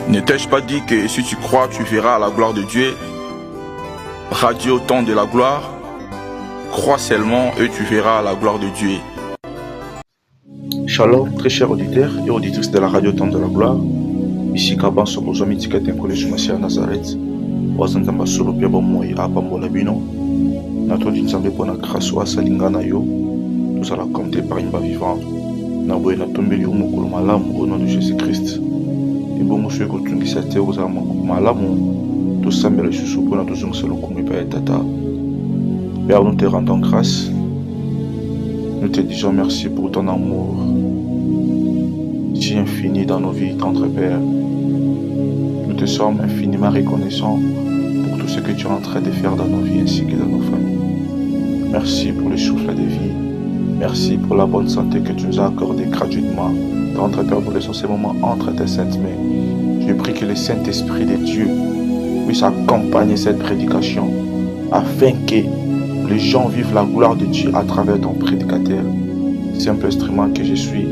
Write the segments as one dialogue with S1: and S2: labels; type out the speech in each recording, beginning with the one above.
S1: Ne t'ai-je pas dit que si tu crois, tu verras la gloire de Dieu? Radio Temps de la gloire, crois seulement et tu verras la gloire de Dieu.
S2: Shalom, très chers auditeurs et auditrices de la radio Temps de la gloire. Ici Kaban Sobozo Mitika Tenkole Shumasi à Nazareth. Wazanzamba Solo Piabo Moi Apambola Bino. Notre Dinzambe Pona Kraswa Salingana Yo. Nous allons compter par une vivante. Naboye Natombeli Umukulu Malam au nom de Jésus-Christ. Et bon, monsieur, que tu dis cette aux âmes, Malam, tout ça, mais le sous pour notre zone, c'est le coup, mais pas tata. Père, nous te rendons grâce. Nous te disons merci pour ton amour si infini dans nos vies, tendre Père. Nous te sommes infiniment reconnaissants pour tout ce que tu es en train de faire dans nos vies ainsi que dans nos familles. Merci pour le souffle de vie. Merci pour la bonne santé que tu nous as accordée gratuitement. Tendre Père, nous laissons ces moments entre tes saintes mains. Je prie que le Saint-Esprit de Dieu puisse accompagner cette prédication afin que les gens vivent la gloire de Dieu à travers ton prédicateur. Simple instrument que je suis,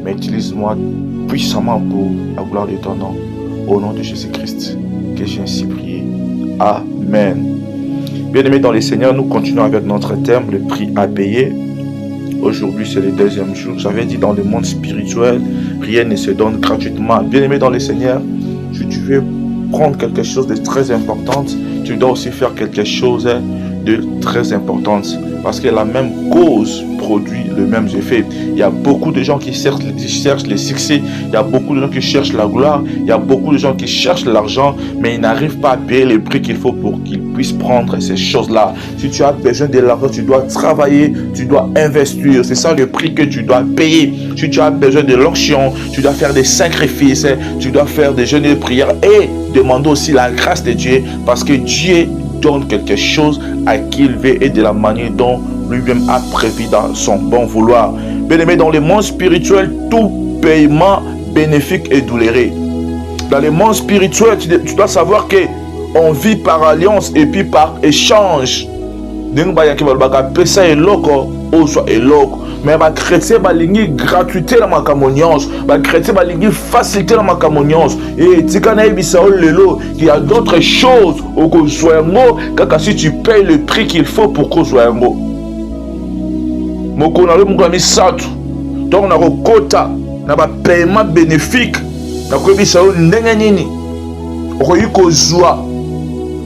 S2: mais utilise-moi puissamment pour la gloire de ton nom. Au nom de Jésus-Christ, que j'ai ainsi prié. Amen. Bien-aimés dans le Seigneur, nous continuons avec notre thème, le prix à payer. Aujourd'hui, c'est le deuxième jour. J'avais dit dans le monde spirituel, rien ne se donne gratuitement. Bien-aimés dans le Seigneur, si tu veux prendre quelque chose de très important, tu dois aussi faire quelque chose de très importante, parce que la même cause produit le même effet. Il y a beaucoup de gens qui cherchent le succès, il y a beaucoup de gens qui cherchent la gloire, il y a beaucoup de gens qui cherchent l'argent, mais ils n'arrivent pas à payer le prix qu'il faut pour qu'ils puissent prendre ces choses-là. Si tu as besoin de l'argent, tu dois travailler, tu dois investir. C'est ça le prix que tu dois payer. Si tu as besoin de l'onction, tu dois faire des sacrifices, tu dois faire des jeûnes et des prières et demander aussi la grâce de Dieu, parce que Dieu donne quelque chose à qui il veut et de la manière dont lui-même a prévu dans son bon vouloir. Bien-aimé, dans le monde spirituel, tout paiement bénéfique est douloureux. Dans le monde spirituel, tu dois savoir que on vit par alliance et puis par échange. Mais les chrétiens balingi gratuité la makamoniance, les chrétiens balingi facilité la makamoniance. Et tikana ebisao lelo qu'il y a d'autres choses au kozwango kaka si tu payes le prix qu'il faut pour kozwango. Moko na le moko misatu. Donc na kokota na ba paiement bénéfique na ko ebisao ndenge nini. Okoyi kozwa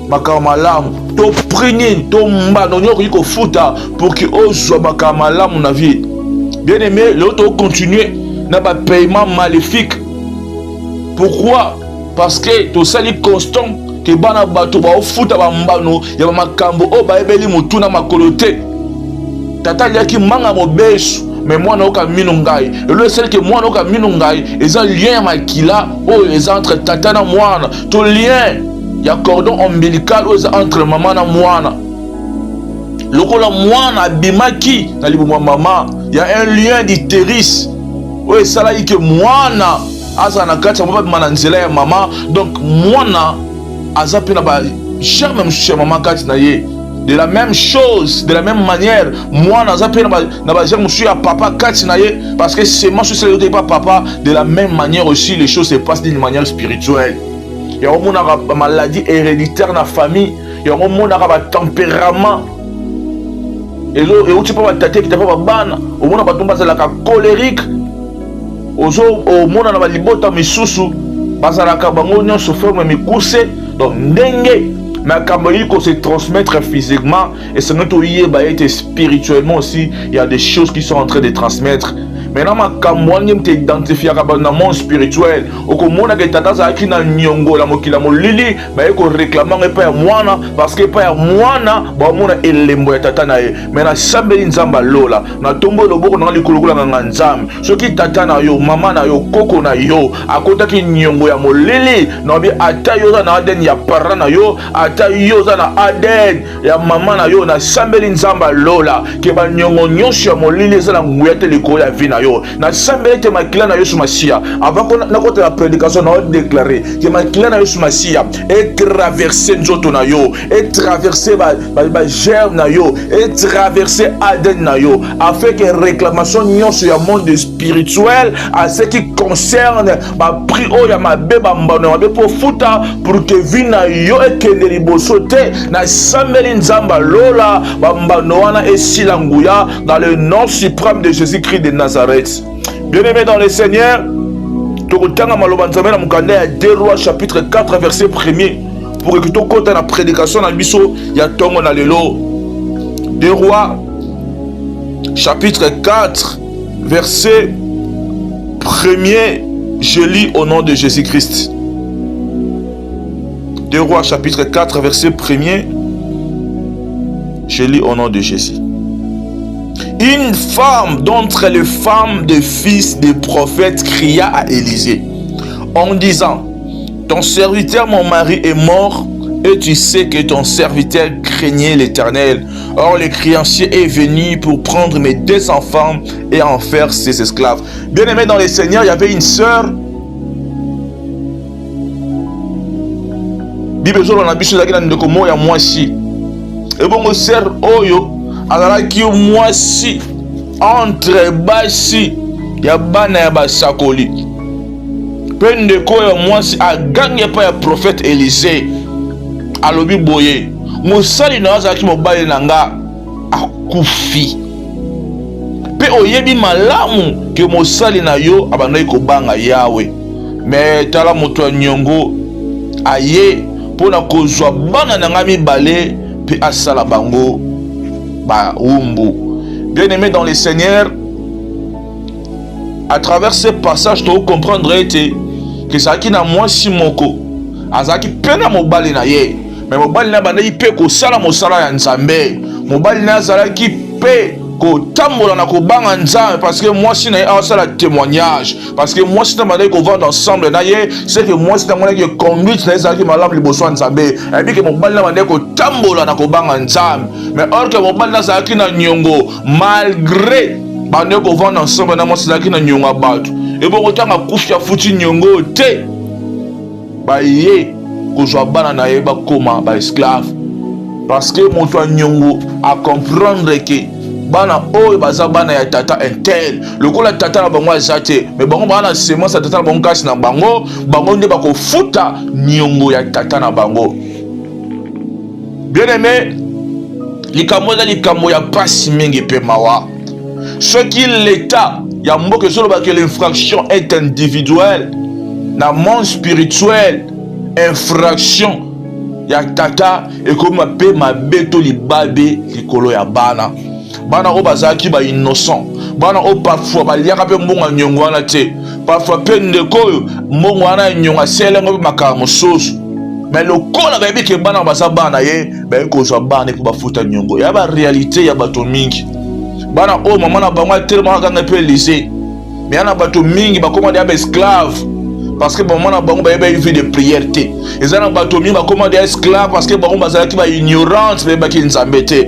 S2: makamalamu to prini to mbano nyoko yiko futa pour que ozwa makamalamu na vie. Bien aimé, l'autre continue n'a pas paiement maléfique. Pourquoi? Parce que tout ça est constant que bana bato ba futa ba mbano ya ba makambo o ba ebeli mutuna makolote. Tata liaki manga mobesu mais moi na oka minungai. Le seul que moi na oka minungai eza lien makila o eza entre tata na mwana. To lien il y a cordon ombilical entre maman et mwana. Lokola mwana bimaki na libu maman, il y a un lien d'utérus. Oui, ça là que mwana aza na kati mama bimana nzela ya maman, donc mwana aza pe na ba cher même chez maman kati na ye. De la même chose, de la même manière, mwana aza pe na ba cher monsieur ya papa kati na ye, parce que c'est moi c'est le pas papa. De la même manière aussi les choses se passent d'une manière spirituelle. Il y a une maladie héréditaire dans la famille, il y a un tempérament. Et là, tu peux tâter qui t'a pas ban, au monde a tombé la colérique. Au monde a libota misusu, bazalaka bango nyon se forme mi coussé, donc ndenge mais quand il se transmettre physiquement et c'est notre être spirituellement aussi, il y a des choses qui sont en train de transmettre. Maintenant, quand moi, je m'identifie à un monde spirituel, au monde que tata zaki na nyongo la mokila molili, mais ko réclamant pas moi parce que pas moi ba mona elembo ya tata na ye. Mais na sambeli nzamba lola, na tombo loboko na likulukula nga nzambe. Soki tata na yo, mama na yo, koko na yo, akota ki nyongo ya molili, na bi ata yo na aden ya para na yo, ata yo na aden ya mama na yo na sambeli nzamba lola, ke ba nyongo nyosho ya molili za na nguyate likolo ya vina na yo na sambele te makila na Yesu Masia avant qu'on na côté la prédication na déclarer que makila na Yesu Masia et traverser nzoto na yo et traverser ba germe na yo et traverser Aden na yo afin que réclamation nyonso ya monde spirituel à ce qui concerne ba pri o ya mabe ba mbano mabe pour futa pour que vie na yo et kende liboso te na sambeli nzamba lola ba mbano wana esila nguya dans le nom suprême de Jésus-Christ de Nazareth. Bien-aimés dans le Seigneur, tokotanga maloba nzambe na mukanda ya 2 Rois chapitre 4 verset 1er pour que tu comptes la prédication na biso ya tongo na lelo. 2 Rois chapitre 4 verset 1er, je lis au nom de Jésus-Christ. 2 Rois chapitre 4 verset 1er, je lis au nom de Jésus. Une femme d'entre les femmes des fils des prophètes cria à Élisée en disant: ton serviteur mon mari est mort et tu sais que ton serviteur craignait l'Éternel. Or le créancier est venu pour prendre mes 2 enfants et en faire ses esclaves. Bien-aimé dans le Seigneur, il y avait une sœur. Bible on a biso zaki na ndeko moya mwasi. Et bon sœur oyo azalaki mwasi entre basi ya bana ya basakoli. Pe ndeko ya mwasi agange pa ya prophète Élisée. Alobi boye mosali na azalaki mobali na nga akufi. Pe oyebi malamu ke mosali na yo abandaki kobanga Yawe. Mais tala moto ya nyongo aye pona kozwa bana na nga mibale pe asala bango ba umbu. Bien-aimé dans le Seigneur, à travers ce passage tu comprendrais que ça qui na mwasi moko azaki pena mobali na ye, mais mobali na bandaki pe ko sala mosala ya Nzambe. Mobali na azalaki pe ko tambola na ko banga Nzambe parce que mwasi na ye asala témoignage, parce que mwasi na bandaki ko vendre ensemble na ye, c'est que mwasi na ngona ki conduite na ezalaki malamu liboso ya Nzambe, et puis que mobali na bandaki ko tambola na ko banga Nzambe. Mais or que mobali na azalaki na nyongo malgré bandaki ko vendre ensemble na mwasi azalaki na nyongo bato, et bon kotanga kufi ya futi nyongo te ba ye kozwa bana na ye bakoma ba esclave, parce que moto ya nyongo a comprendre que bana oyo baza bana ya tata intel lokola tata na bango azate, mais bango bana semence ya tata na bango kasi na bango nde bakofuta nyongo ya tata na bango. Bien aimé, likambo eza likambo ya pasi mingi pe mawa. Soki l'état ya mboka ezoloba que l'infraction est individuelle, na monde spirituel infraction ya tata ekoma pe mabeto libabe likolo ya bana. Bana o bazaki ba innocent, bana o parfois baliaka pe mbonga nyongo wana te, parfois pe ndeko oyo mbongo wana nyonga selengo pe makala mosusu. Mais lokola bayebi ke bana baza bana ye baye kozwa bana po bafuta nyongo ya ba réalité ya bato mingi. Bana o mama na bango tellement kanga pe lycée, mais yana bato mingi bakoma dia ba esclave parce que maman na bango bayebi vie de prière te. Ezana bato mingi bakoma dia esclave parce que bango bazalaki ba ignorance bayebi ki Nzambe te.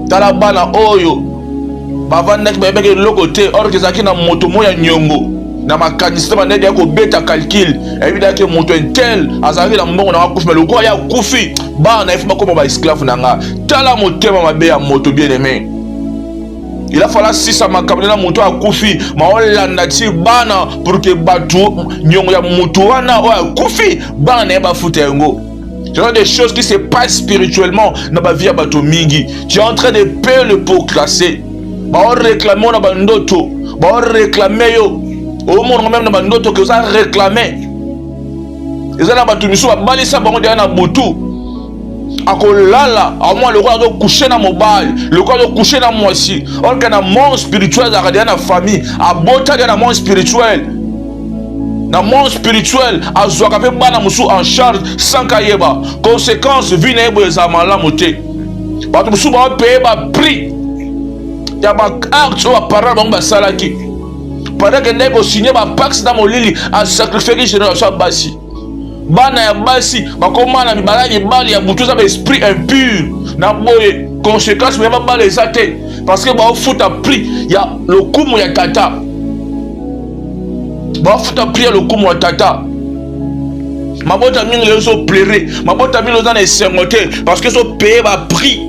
S2: Tala bana oyo bavandaki bayebaki loko te, or kezalaki na moto moya nyongo na makanisite bandeki ya kobeta calcul ebidaki moto intel azalaki na mbongo na akufi, mais lokola ya kufi bana efi bakoma ba esclave na nga. Tala motema mabe ya moto bien aimé. Il a fallu sisa makambo na moto akufi maolanda ti bana pour que batu nyongo ya moto wana o akufi bana ya bafuta yango. Ce sont des choses qui se passent spirituellement dans ma vie à bato mingi. Tu es en train de payer le pot classé. Bah on réclame on a bandoto. Bah on réclame yo. Au monde même na bandoto que ça réclamer. Et ça na bato miso ba balisa bango dia na butu. Akolala, à moi le roi doit coucher dans mon bal, le roi doit coucher dans moi aussi. On a un monde spirituel dans la famille, à bota dans le monde spirituel. Dans le monde spirituel, à Zouakape Bana Moussou en charge sans Kayeba. Conséquence, vie n'est pas à la montée. Parce que Moussou va payer un prix. Il y a un acte ou un parole dans le salaki. Pendant que nous avons signé un pacte dans mon lit, à sacrifier les générations bassi. Bana ya basi, bakoma na mibala ni bali ya butuza ba esprit impur. Na boye, conséquence même pas les athées. parce que ba foot a pris ya le kumu ya tata ba foot a pris le kumu ya tata mabota mingi les so pleurer mabota mingi les esengote parce que so payer ba prix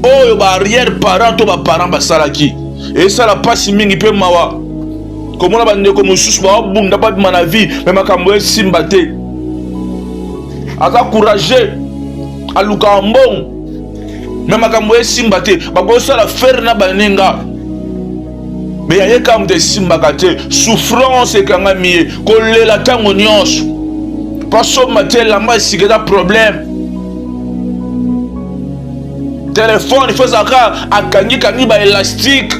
S2: oh ba arrière parent to ba parent ba salaki et ça la passe mingi pe mawa comment ba ndeko mususu ba bunda ba na vie mais makambo esimba te aka courageux aluka mbong mais makambo esimba te bako sala faire na banenga mais yaye kam de simba kate souffrance ekanga mie kolela tango nyonso paso matel la ma sigeda problème téléphone il faut ça akangi kangi ba élastique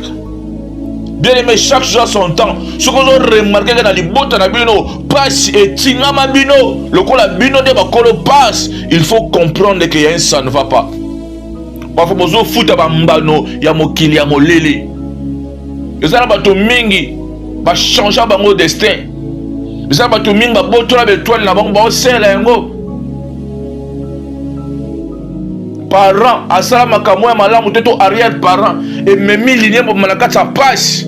S2: bien aimé chaque jour son temps ce qu'on a remarqué dans les bottes na bino passe et tingama bino le kola bino de bakolo passe il faut comprendre que y a un ça ne va pas bafa bozo futa ba mbano ya mokili ya molele ezala bato mingi ba changer bango destin ezala bato mingi ba botola betoile na bango ba osela yango parent asala makambo ya malamu te to arrière parent et memi lignée pour malaka sa passe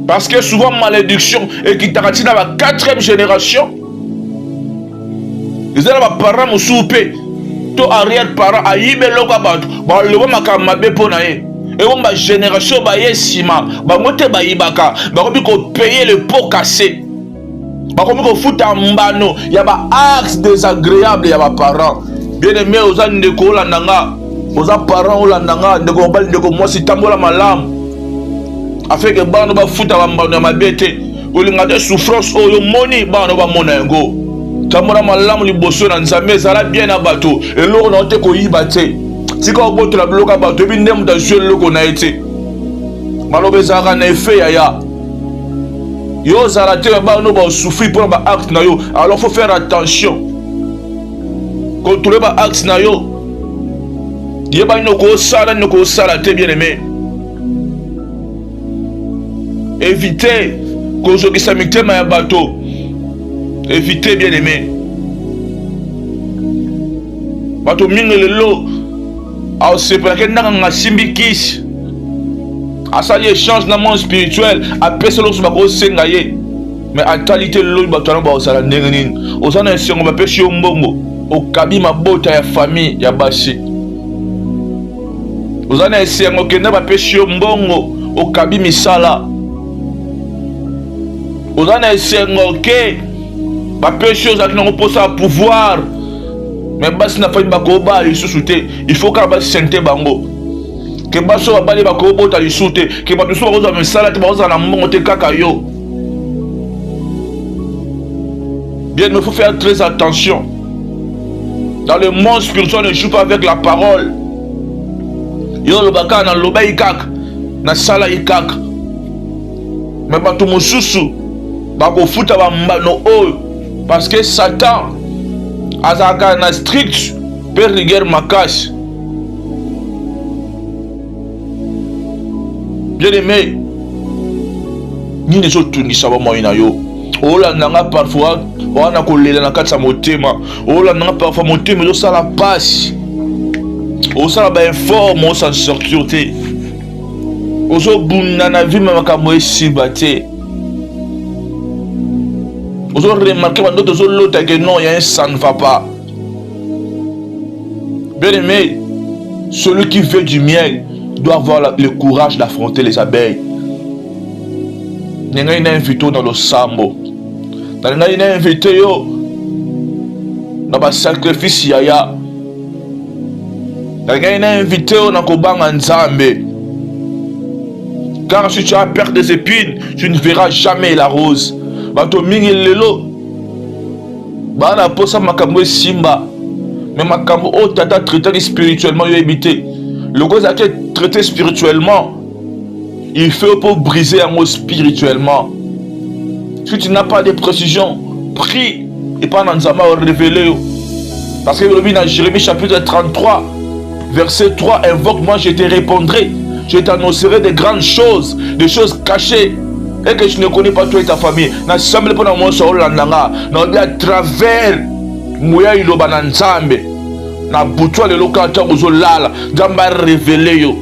S2: parce que souvent malédiction et qui t'arrête dans la 4e génération ezala ba parent musupe to arrière parent ayibe loko bato ba lewa makambo mabe pona ye et on ba génération ba yesima ba mote ba yibaka ba ko bi ko payer le pot cassé ba ko mi ko futa mbano ya ba actes désagréables ya ba parents bien aimé aux ans de Kolandanga aux parents Olandanga de Gobal de Gomosi Tambola Malam afin que bano ba futa ba mbano ya mabete olinga de souffrance oyo moni bano ba monengo Tambola Malam liboso na nzambe zala bien abato et loko na te ko yibate tika oboto la bloka bato bi ndem ta jouer loko na été malobe zaka na effet ya yo zala te ba no ba souffrir pour ba acte na yo alors faut faire attention contrôler ba acte na yo yeba no ko sala te bien aimé éviter kozo ki samikte ma ya bato éviter bien aimé bato mingi lelo a separa nga simbi kisi asali échange na monde spirituel apesa lo ba ko senga ye mais atalité lo bato na ba osala ndenge nini osana esengo ba pesi yo mbongo okabi mabota ya famille ya basi osana esengo kenda ba pesi yo mbongo okabi misala osana esengo ke ba pesi yo zakina ko posa pouvoir mais basi na famille bako ba lisusu te il faut ka ba sente bango ke baso ba bali bako bota lisusu te ke ba tuso ko za misala te ba za na mbongo te kaka yo bien il faut faire très attention dans le monde spirituel ne joue pas avec la parole yo lo baka na loba ikak na sala ikak mais ba to mususu bako futa ba mbano oyo parce que Satan azaka na strict per rigueur makasi bien aimé nini so tungisa ba moyi na yo olandanga parfois wana kolela na kati ya motema olandanga parfois motema ezosala pasi osala bainforme osan sortir te ozobunda na vie ma makambo esimba te ozo remarquer bandoto ozolota que non, ça ne va pas. Bien aimé, celui qui veut du miel doit avoir le courage d'affronter les abeilles. Nenga ina invité dans le sambo. Nenga ina invité yo dans ba sacrifice yaya. Nenga ina invité yo na kobanga nzambe. Car si tu as peur des épines, tu ne verras jamais la rose. Bato mingi lelo bana posa makambo simba mais makambo o tata traité spirituellement yo éviter le gars a été traité spirituellement il fait pour briser un mot spirituellement si tu n'as pas de précision prie et pas dans Nzamba révéler parce que le dans Jérémie chapitre 33 verset 3 invoque-moi je te répondrai je t'annoncerai de grandes choses des choses cachées et que je ne connais pas toi et ta famille. Na semble pas dans mon sol landanga. Na à travers moya iloba na nzambe. Na butwa le lokata ozolala. Nzamba révélé yo.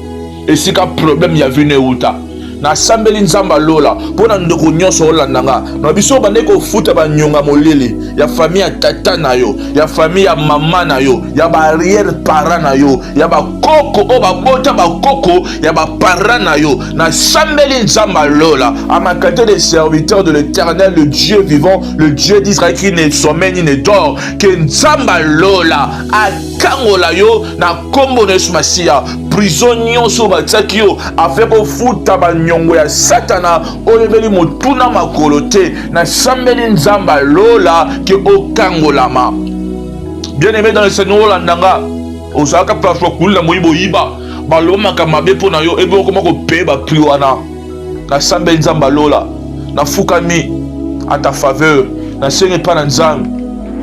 S2: esika problème ya vine uta na sambeli nzamba lola pona ndoko nyonso olandanga na biso bande ko futa ba nyonga molele ya famille ya tata na yo ya famille ya mama na yo ya ba arrière parent na yo ya ba koko o ba bota ba koko ya ba parent na yo na sambeli nzamba lola à ma qualité de serviteur de l'Éternel, le Dieu vivant, le Dieu d'Israël qui ne sommeille ni ne dort, que nzamba lola a kangola yo na kombo nesmasia prison nyonso bataki yo afin ko futa ba nyongo ya satana oyebeli motuna makolo te na sambeli nzamba lola ke okangolama. Bien aimé dans le Seigneur olandanga osaka parfois kula moyibo yiba balomaka mabe pona yo ebe okoma ko pe ba pri wana na sambeli nzamba lola na fukami à ta faveur na senge pa na nzambe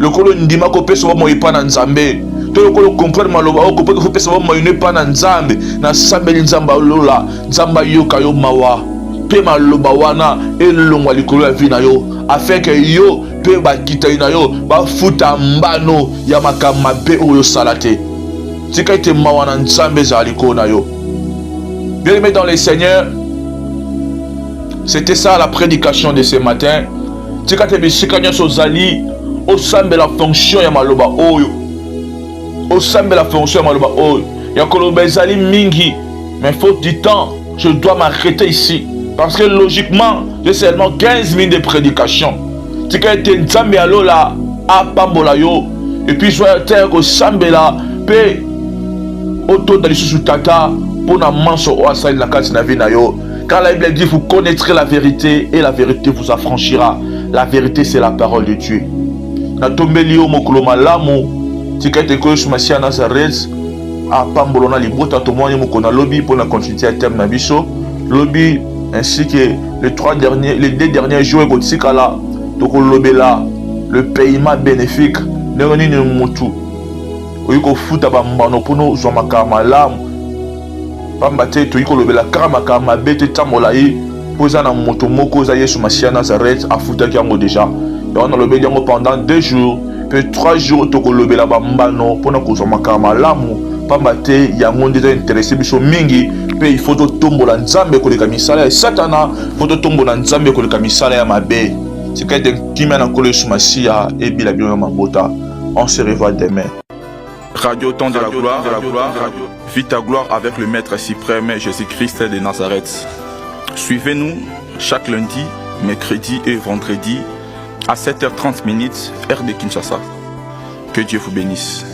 S2: lokolo ndima ko pesa ba moyi pa na nzambe to lokolo comprendre maloba o ko pe pesa ba moyi ne pa na nzambe na sambeli nzamba lola nzamba yoka yo mawa pe maloba wana elongwa likolo ya vi na yo afin que yo pe bakita na yo bafuta mbano ya makambo mabe oyo osala te tika ete mawa na nzambe ezala likolo na yo. Bien aimé dans les seigneurs, c'était ça la prédication de ce matin. Tika te bisika nyonso ozali osambe la fonction ya maloba oyo osambe la fonction ya maloba oyo ya koloba ezali mingi, mais faute du temps je dois m'arrêter ici parce que logiquement j'ai seulement 15 minutes de prédication. Tika ete nzambe alola apambola yo et puis joie terre ko sambela pe otonda lisusu tata pona manso o asali na kati na vie na yo. Car la Bible dit vous connaîtrez la vérité et la vérité vous affranchira. La vérité c'est la parole de Dieu. Na tombeli yo mokolo malamu tika ete ko Yesu Masia Nazareth apambolona libota tomoni mokona lobi pona continuité terme na biso lobi ainsi que les deux derniers jours kotikala tokolobela le paiement bénéfique ndenge nini mutu oyi kofuta bambano mpono ozwa makambo malamu pamba te toyi kolobela kaka makambo mabe te tambola ye mpo eza na moto moko oza Yesu Masia Nazareth afutaki yango deja yango nalobeli yango pendant 2 jours mpe 3 jours tokolobela bambano mpona kozwa makambo malamu pamba te yango nde eza interese biso mingi mpe ifo totombola nzambe koleka misala ya satana mpo totombola nzambe koleka misala ya mabe tika ete kimia na nkolo Yesu Masia ebila bino ya mabota. On se revoit demain.
S1: Radio Temps de la Gloire, vis ta gloire avec le Maître suprême Jésus-Christ de Nazareth. Suivez-nous chaque lundi, mercredi et vendredi à 7h30 heure de Kinshasa. Que Dieu vous bénisse.